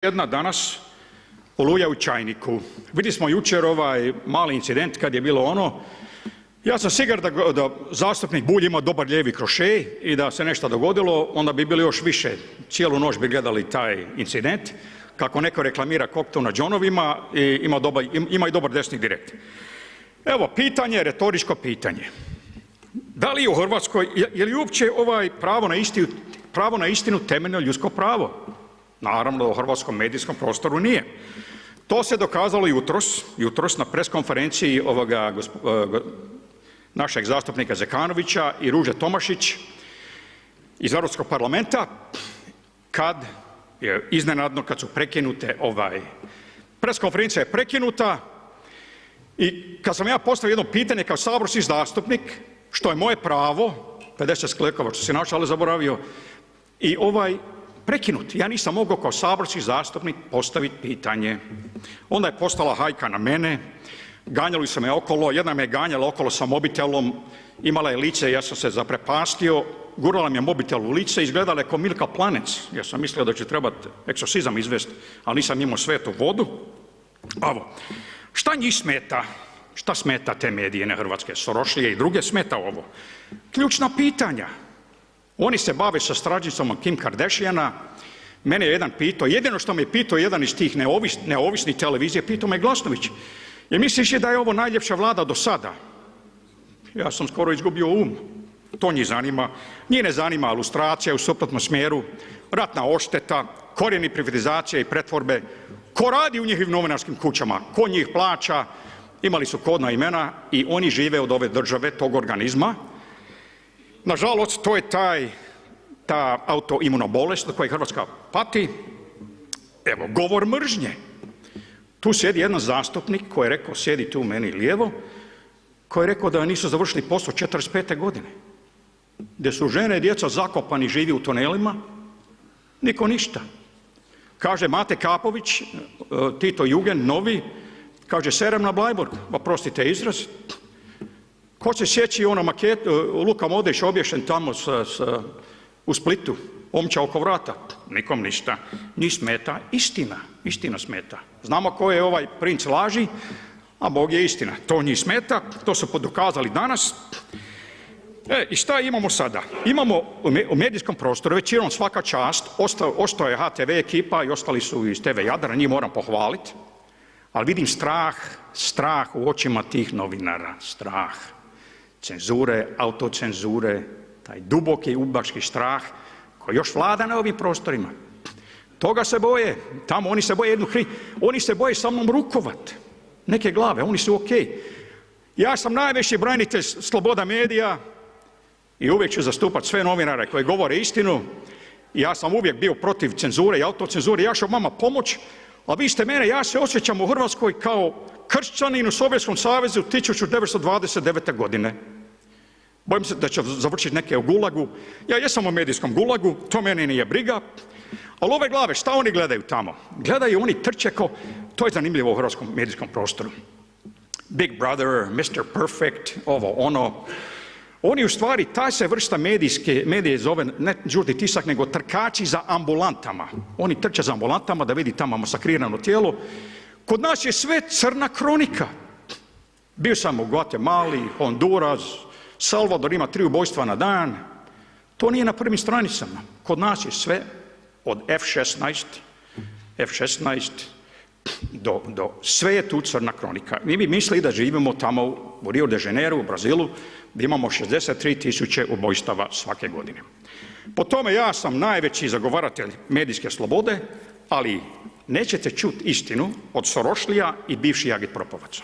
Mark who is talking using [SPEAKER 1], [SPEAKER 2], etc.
[SPEAKER 1] Jedna danas oluja u čajniku. Vidjeli smo jučer ovaj mali incident kad je bilo ono. Ja sam siguran da zastupnik Bulj ima dobar lijevi krošej i da se nešto dogodilo, onda bi bili još više. Cijelu noć bi gledali taj incident, kako neko reklamira koktel na džonovima i ima i dobar desni direkt. Evo, pitanje, retoričko pitanje. Da li u Hrvatskoj, je li uopće pravo na istinu temeljno ljudsko pravo? Naravno da u hrvatskom medijskom prostoru nije. To se dokazalo jutros na pres konferenciji našeg zastupnika Zekanovića i Ruže Tomašić iz Europskog parlamenta, kad je iznenadno, kad su prekinute, pres konferencija je prekinuta i kad sam ja postavio jedno pitanje kao saborski zastupnik, što je moje pravo, 50 sklekova što si našao, ali zaboravio, i prekinut. Ja nisam mogao kao saborski zastupnik postaviti pitanje. Onda je postala hajka na mene, ganjali su me okolo, jedna me je ganjala okolo sa mobitelom, imala je lice, ja sam se zaprepastio, gurala mi je mobitel u lice, izgledala je kao Milka Planec. Ja sam mislio da će trebati egzorcizam izvesti, ali nisam imao svetu vodu. Šta njih smeta? Šta smeta te medije na hrvatske, Sorošlije i druge smeta ovo? Ključna pitanja. Oni se bave sa stražnjicom Kim Kardashiana. Mene je jedan pitao, jedino što me je pitao jedan iz tih neovisnih televizija, pitao me Glasnović, jer misliš da je ovo najljepša vlada do sada? Ja sam skoro izgubio um. To njih zanima. Njih ne zanima ilustracija u suprotnom smjeru, ratna odšteta, korijeni privatizacije i pretvorbe. Ko radi u njihovim novinarskim kućama? Ko njih plaća? Imali su kodna imena i oni žive od ove države, tog organizma. Nažalost, to je ta autoimuna bolest od koje Hrvatska pati. Evo, govor mržnje. Tu sjedi jedan zastupnik koji je rekao, sjedi tu meni lijevo, koji je rekao da nisu završili posao 45. godine. Gdje su žene i djeca zakopani, živi u tunelima, niko ništa. Kaže Mate Kapović, Tito Jugen, novi, kaže serem na Bleiburg, oprostite izraz. Ko se sjeći ono maketu, Luka Modrić obješen tamo u Splitu, omča oko vrata? Nikom ništa. Njih smeta istina, istina smeta. Znamo ko je ovaj princ laži, a Bog je istina. To njih smeta, to su dokazali danas. I šta imamo sada? Imamo u medijskom prostoru, većinom svaka čast, ostao je HTV ekipa i ostali su iz TV Jadran, njih moram pohvaliti, ali vidim strah u očima tih novinara, strah. Cenzure, autocenzure, taj duboki udbaški strah koji još vlada na ovim prostorima. Toga se boje, tamo oni se boje oni se boje sa mnom rukovat. Neke glave, oni su okej. Ja sam najveći branitelj sloboda medija i uvijek ću zastupati sve novinare koji govore istinu. Ja sam uvijek bio protiv cenzure i autocenzure, ja ću vama pomoć, a vi ste mene, ja se osjećam u Hrvatskoj kao kršćanin u Sovjetskom savezu 1929. godine. Bojim se da će završiti neke u gulagu. Ja jesam u medijskom gulagu, to mene nije briga. Ali ove glave, šta oni gledaju tamo? Gledaju, oni trče to je zanimljivo u hrvatskom medijskom prostoru. Big Brother, Mr. Perfect, ovo, ono. Oni u stvari, ta se vrsta medije zove ne žuti tisak, nego trkači za ambulantama. Oni trče za ambulantama da vidi tamo masakrirano tijelo. Kod nas je sve crna kronika. Bio sam u Guatemali, Honduras, Salvador ima 3 ubojstva na dan. To nije na prvim stranicama. Kod nas je sve od F-16 do sve je tu crna kronika. Mi bi mislili da živimo tamo u Rio de Janeiro, u Brazilu, gdje imamo 63.000 ubojstava svake godine. Po tome ja sam najveći zagovaratelj medijske slobode, ali nećete čuti istinu od Sorošlija i bivših agitpropovaca.